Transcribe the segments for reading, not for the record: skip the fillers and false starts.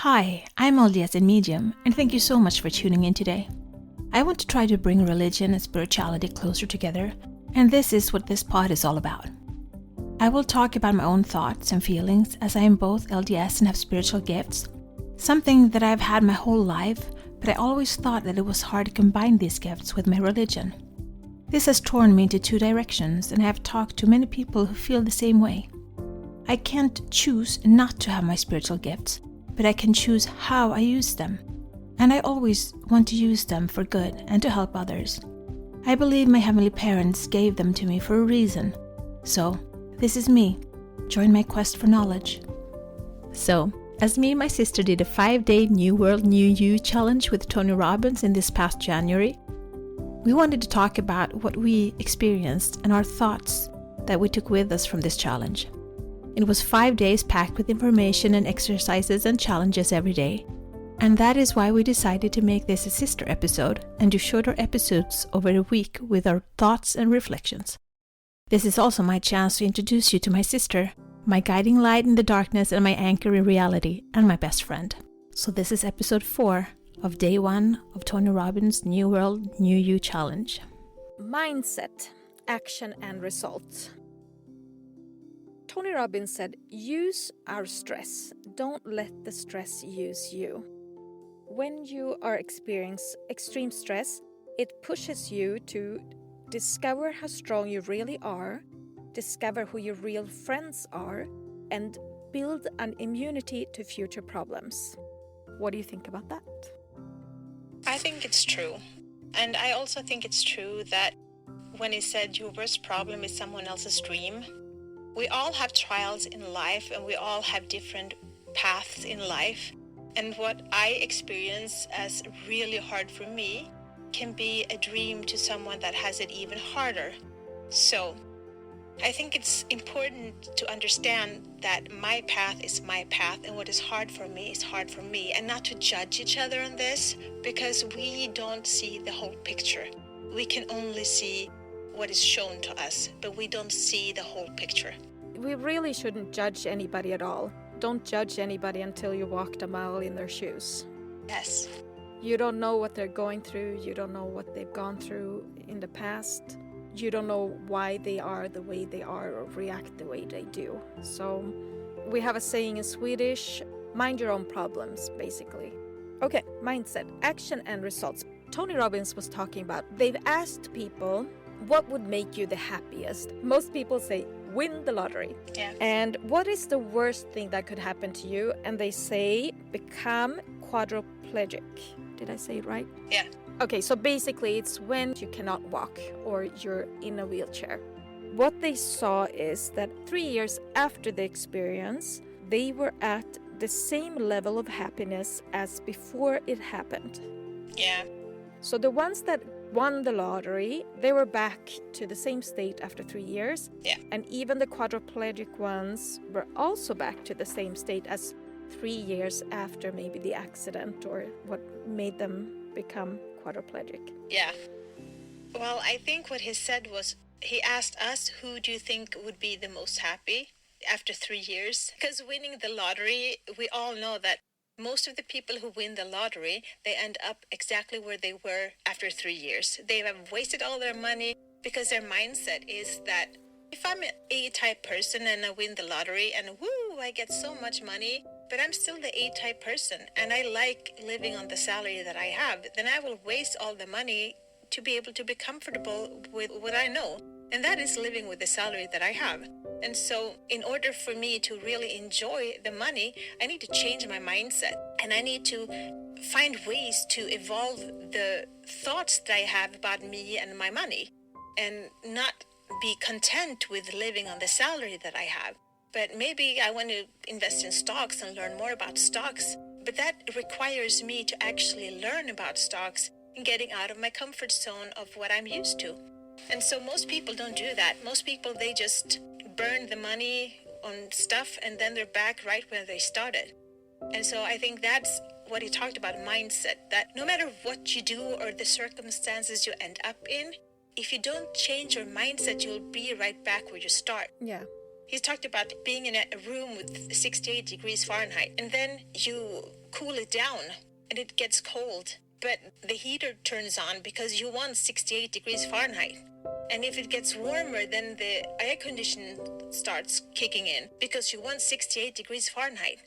Hi, I'm LDS in Medium, and thank you so much for tuning in today. I want to try to bring religion and spirituality closer together, and this is what this pod is all about. I will talk about my own thoughts and feelings as I am both LDS and have spiritual gifts, something that I've had my whole life, but I always thought that it was hard to combine these gifts with my religion. This has torn me into two directions, and I have talked to many people who feel the same way. I can't choose not to have my spiritual gifts, but I can choose how I use them. And I always want to use them for good and to help others. I believe my heavenly parents gave them to me for a reason. So, this is me. Join my quest for knowledge. So, as me and my sister did a 5-day New World, New You challenge with Tony Robbins in this past January, we wanted to talk about what we experienced and our thoughts that we took with us from this challenge. It was 5 days packed with information and exercises and challenges every day. And that is why we decided to make this a sister episode and do shorter episodes over the week with our thoughts and reflections. This is also my chance to introduce you to my sister, my guiding light in the darkness and my anchor in reality, and my best friend. So this is episode 4 of day 1 of Tony Robbins' New World, New You challenge. Mindset, action and results. Tony Robbins said, use our stress. Don't let the stress use you. When you are experiencing extreme stress, it pushes you to discover how strong you really are, discover who your real friends are, and build an immunity to future problems. What do you think about that? I think it's true. And I also think it's true that when he said your worst problem is someone else's dream, we all have trials in life and we all have different paths in life. And what I experience as really hard for me can be a dream to someone that has it even harder. So I think it's important to understand that my path is my path and what is hard for me is hard for me, and not to judge each other on this, because we don't see the whole picture. We can only see what is shown to us, but we don't see the whole picture. We really shouldn't judge anybody at all. Don't judge anybody until you walked a mile in their shoes. Yes. You don't know what they're going through. You don't know what they've gone through in the past. You don't know why they are the way they are or react the way they do. So we have a saying in Swedish, mind your own problems, basically. Okay, mindset, action and results. Tony Robbins was talking about, they've asked people, what would make you the happiest? Most people say, win the lottery. Yeah. And what is the worst thing that could happen to you? And they say, become quadriplegic. Did I say it right? Yeah. Okay, so basically it's when you cannot walk or you're in a wheelchair. What they saw is that 3 years after the experience, they were at the same level of happiness as before it happened. Yeah. So the ones that won the lottery, they were back to the same state after 3 years. Yeah. And even the quadriplegic ones were also back to the same state as 3 years after maybe the accident or what made them become quadriplegic. Yeah. Well, I think what he said was, he asked us, who do you think would be the most happy after 3 years? Because winning the lottery, we all know that most of the people who win the lottery, they end up exactly where they were after 3 years. They have wasted all their money because their mindset is that if I'm an A-type person and I win the lottery and woo, I get so much money, but I'm still the A-type person and I like living on the salary that I have, then I will waste all the money to be able to be comfortable with what I know. And that is living with the salary that I have. And so in order for me to really enjoy the money, I need to change my mindset. And I need to find ways to evolve the thoughts that I have about me and my money. And not be content with living on the salary that I have. But maybe I want to invest in stocks and learn more about stocks. But that requires me to actually learn about stocks and getting out of my comfort zone of what I'm used to. And so most people don't do that. Most people, they just burn the money on stuff and then they're back right where they started. And so I think that's what he talked about, mindset, that no matter what you do or the circumstances you end up in, if you don't change your mindset, you'll be right back where you start. Yeah. He's talked about being in a room with 68 degrees Fahrenheit, and then you cool it down and it gets cold, but the heater turns on because you want 68 degrees Fahrenheit. And if it gets warmer, then the air conditioning starts kicking in because you want 68 degrees Fahrenheit.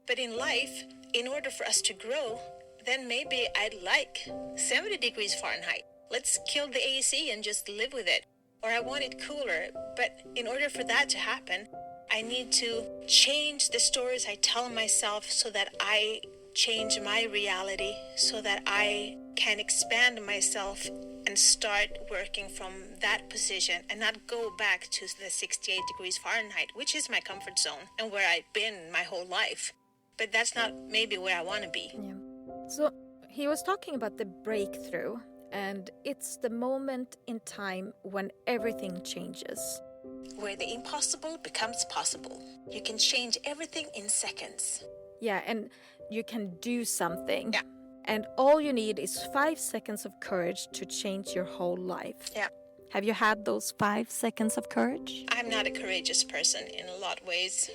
But in life, in order for us to grow, then maybe I'd like 70 degrees Fahrenheit. Let's kill the AC and just live with it. Or I want it cooler. But in order for that to happen, I need to change the stories I tell myself so that I change my reality, so that I can expand myself and start working from that position and not go back to the 68 degrees Fahrenheit, which is my comfort zone and where I've been my whole life. But that's not maybe where I want to be. Yeah. So he was talking about the breakthrough, and it's the moment in time when everything changes. Where the impossible becomes possible. You can change everything in seconds. Yeah, and you can do something. Yeah. And all you need is 5 seconds of courage to change your whole life. Yeah. Have you had those 5 seconds of courage? I'm not a courageous person in a lot of ways.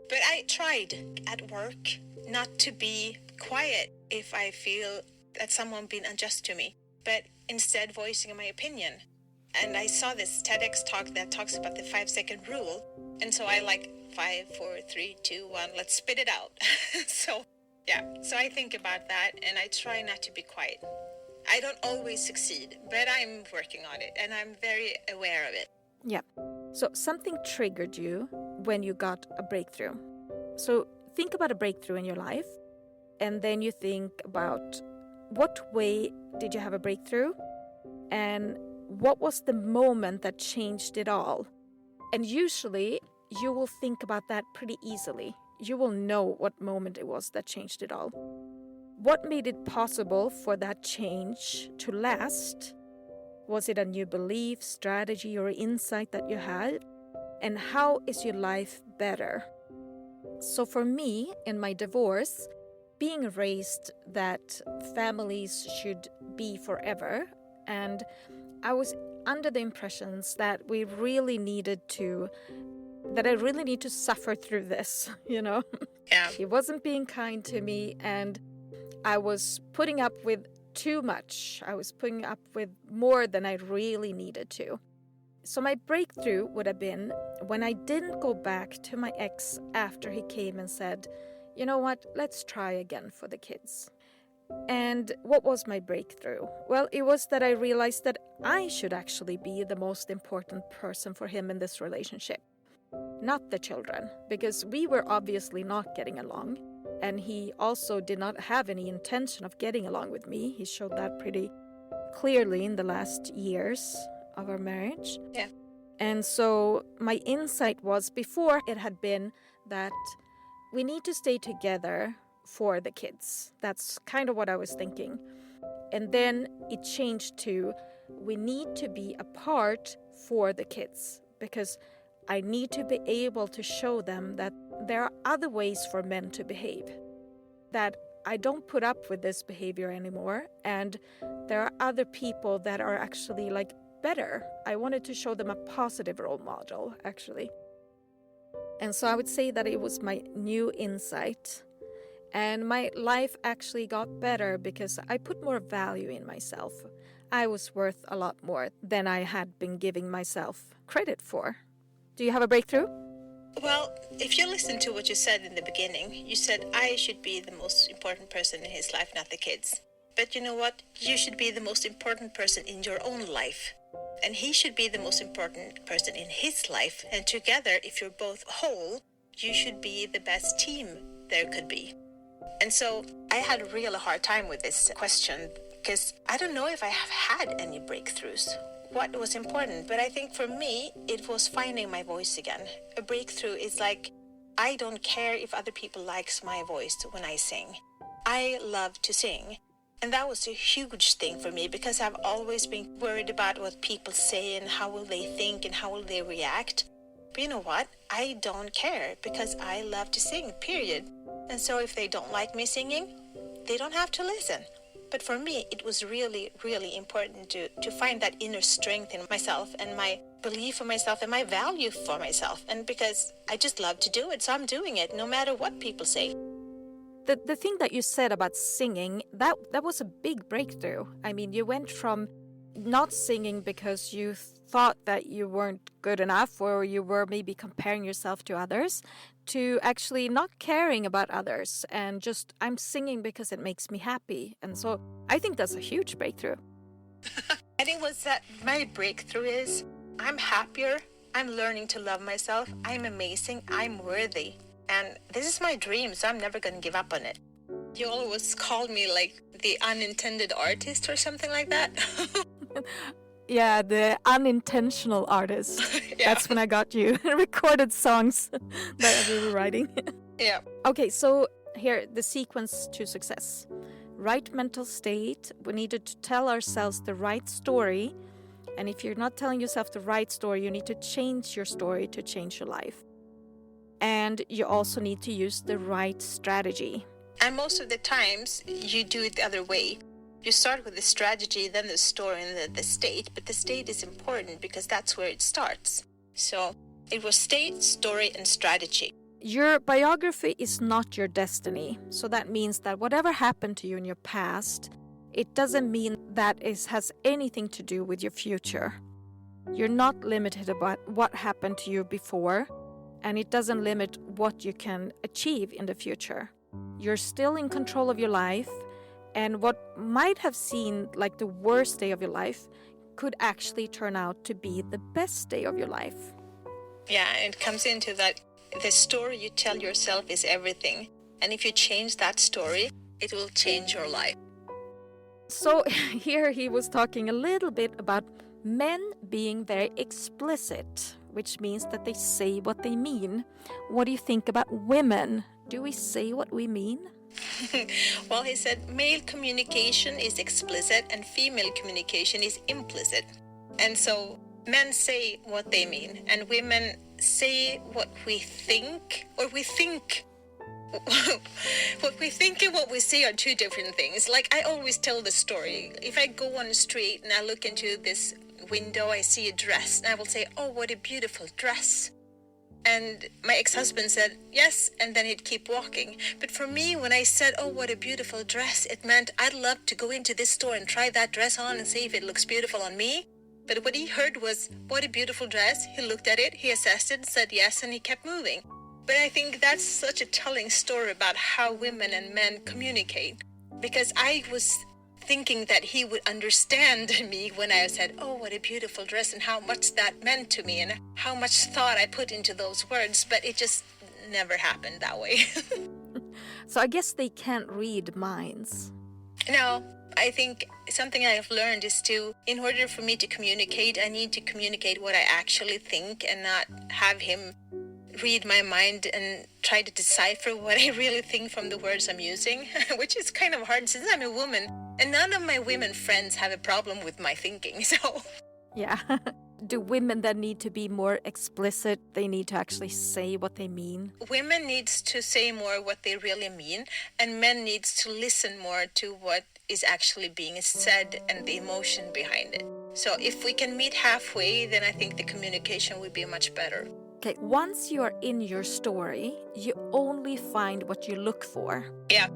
But I tried at work not to be quiet if I feel that someone been unjust to me, but instead voicing my opinion. And I saw this TEDx talk that talks about the 5-second rule. And so I 5, 4, 3, 2, 1, let's spit it out. So I think about that and I try not to be quiet. I don't always succeed, but I'm working on it and I'm very aware of it. Yeah. So something triggered you when you got a breakthrough. So think about a breakthrough in your life, and then you think about what way did you have a breakthrough and what was the moment that changed it all. And usually you will think about that pretty easily. You will know what moment it was that changed it all. What made it possible for that change to last? Was it a new belief, strategy, or insight that you had? And how is your life better? So for me, in my divorce, being raised that families should be forever, and I was under the impressions that I really need to suffer through this, Yeah. He wasn't being kind to me, and I was putting up with too much. I was putting up with more than I really needed to. So my breakthrough would have been when I didn't go back to my ex after he came and said, you know what, let's try again for the kids. And what was my breakthrough? Well, it was that I realized that I should actually be the most important person for him in this relationship, not the children, because we were obviously not getting along. And he also did not have any intention of getting along with me. He showed that pretty clearly in the last years of our marriage. Yeah. And so my insight was, before it had been that we need to stay together for the kids. That's kind of what I was thinking. And then it changed to, we need to be apart for the kids, because I need to be able to show them that there are other ways for men to behave, that I don't put up with this behavior anymore, and there are other people that are actually better. I wanted to show them a positive role model, actually. And so I would say that it was my new insight, and my life actually got better because I put more value in myself. I was worth a lot more than I had been giving myself credit for. Do you have a breakthrough? Well, if you listen to what you said in the beginning, you said I should be the most important person in his life, not the kids. But you know what? You should be the most important person in your own life. And he should be the most important person in his life. And together, if you're both whole, you should be the best team there could be. And so I had a real hard time with this question because I don't know if I have had any breakthroughs. What was important, but I think for me it was finding my voice again. A breakthrough is I don't care if other people likes my voice when I sing. I love to sing, and that was a huge thing for me because I've always been worried about what people say and how will they think and how will they react. But you know what? I don't care because I love to sing, period. And so if they don't like me singing, they don't have to listen. But for me, it was really, really important to find that inner strength in myself and my belief for myself and my value for myself. And because I just love to do it, so I'm doing it no matter what people say. The thing that you said about singing, that was a big breakthrough. I mean, you went from not singing because you thought that you weren't good enough or you were maybe comparing yourself to others, to actually not caring about others and just, I'm singing because it makes me happy. And so I think that's a huge breakthrough. I think what's that my breakthrough is, I'm happier, I'm learning to love myself, I'm amazing, I'm worthy. And this is my dream, so I'm never going to give up on it. You always called me like the unintended artist or something like that. Yeah, the unintentional artist. Yeah. That's when I got you. Recorded songs that we were writing. Yeah. Okay, so here, the sequence to success. Right mental state. We needed to tell ourselves the right story. And if you're not telling yourself the right story, you need to change your story to change your life. And you also need to use the right strategy. And most of the times, you do it the other way. You start with the strategy, then the story, and then the state. But the state is important because that's where it starts. So it was state, story, and strategy. Your biography is not your destiny. So that means that whatever happened to you in your past, it doesn't mean that it has anything to do with your future. You're not limited about what happened to you before, and it doesn't limit what you can achieve in the future. You're still in control of your life, and what might have seemed like the worst day of your life could actually turn out to be the best day of your life. Yeah, it comes into that the story you tell yourself is everything. And if you change that story, it will change your life. So here he was talking a little bit about men being very explicit, which means that they say what they mean. What do you think about women? Do we say what we mean? Well, he said male communication is explicit and female communication is implicit. And so men say what they mean and women say what we think, or we think. What we think and what we see are two different things. Like I always tell the story. If I go on the street and I look into this window, I see a dress and I will say, oh, what a beautiful dress. And my ex-husband said, yes, and then he'd keep walking. But for me, when I said, oh, what a beautiful dress, it meant I'd love to go into this store and try that dress on and see if it looks beautiful on me. But what he heard was, what a beautiful dress. He looked at it, he assessed it, said yes, and he kept moving. But I think that's such a telling story about how women and men communicate. Because I was thinking that he would understand me when I said, oh, what a beautiful dress, and how much that meant to me and how much thought I put into those words. But it just never happened that way. So I guess they can't read minds. No, I think something I've learned is in order for me to communicate, I need to communicate what I actually think and not have him read my mind and try to decipher what I really think from the words I'm using, which is kind of hard since I'm a woman. And none of my women friends have a problem with my thinking, so... Yeah. Do women then need to be more explicit? They need to actually say what they mean? Women needs to say more what they really mean, and men needs to listen more to what is actually being said and the emotion behind it. So if we can meet halfway, then I think the communication would be much better. Okay, once you are in your story, you only find what you look for. Yeah.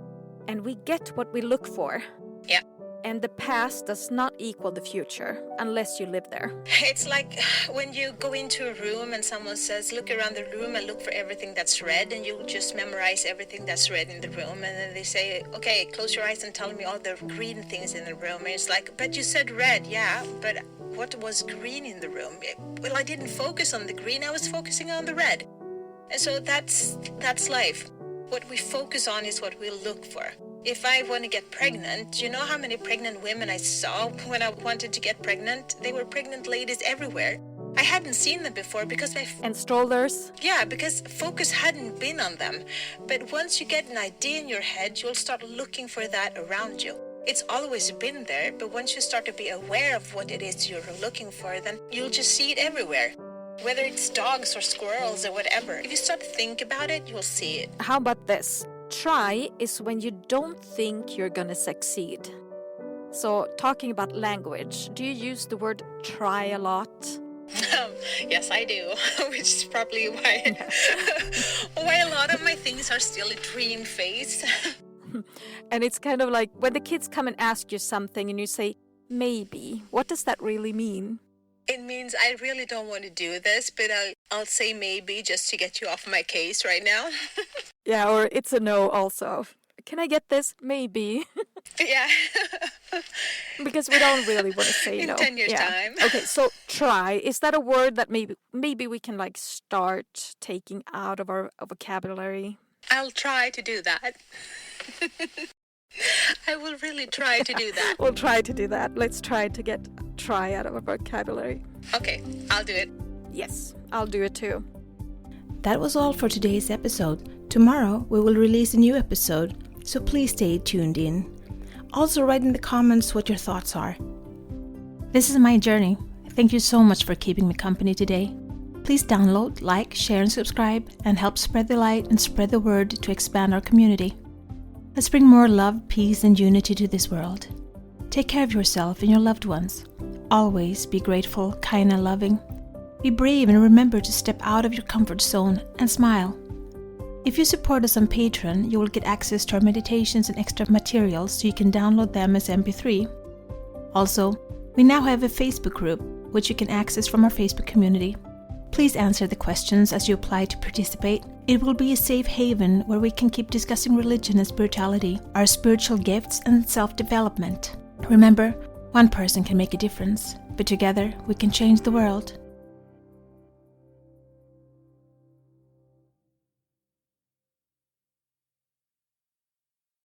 And we get what we look for. Yeah. And the past does not equal the future unless you live there. It's like when you go into a room and someone says, look around the room and look for everything that's red, and you just memorize everything that's red in the room. And then they say, okay, close your eyes and tell me all the green things in the room. And it's like, but you said red, yeah, but what was green in the room? Well, I didn't focus on the green, I was focusing on the red. And so that's life. What we focus on is what we look for. If I want to get pregnant, you know how many pregnant women I saw when I wanted to get pregnant? They were pregnant ladies everywhere. I hadn't seen them before because And strollers? Yeah, because focus hadn't been on them. But once you get an idea in your head, you'll start looking for that around you. It's always been there, but once you start to be aware of what it is you're looking for, then you'll just see it everywhere. Whether it's dogs or squirrels or whatever. If you start to think about it, you'll see it. How about this? Try is when you don't think you're gonna succeed. So talking about language, do you use the word try a lot? Yes, I do, which is probably why why a lot of my things are still a dream phase. And it's kind of like when the kids come and ask you something and you say, maybe, what does that really mean? It means I really don't want to do this, but I'll say maybe just to get you off my case right now. Yeah, or it's a no also. Can I get this? Maybe. Yeah. Because we don't really want to say no. In 10 years' time. Okay, so try. Is that a word that maybe we can like start taking out of our vocabulary? I'll try to do that. I will really try to do that. We'll try to do that. Let's try to get try out of our vocabulary. Okay, I'll do it. Yes, I'll do it too. That was all for today's episode. Tomorrow we will release a new episode, so please stay tuned in. Also write in the comments what your thoughts are. This is my journey. Thank you so much for keeping me company today. Please download, like, share and subscribe and help spread the light and spread the word to expand our community. Let's bring more love, peace and unity to this world. Take care of yourself and your loved ones. Always be grateful, kind and loving. Be brave and remember to step out of your comfort zone and smile. If you support us on Patreon, you will get access to our meditations and extra materials so you can download them as MP3. Also, we now have a Facebook group, which you can access from our Facebook community. Please answer the questions as you apply to participate. It will be a safe haven where we can keep discussing religion and spirituality, our spiritual gifts and self-development. Remember, one person can make a difference, but together we can change the world.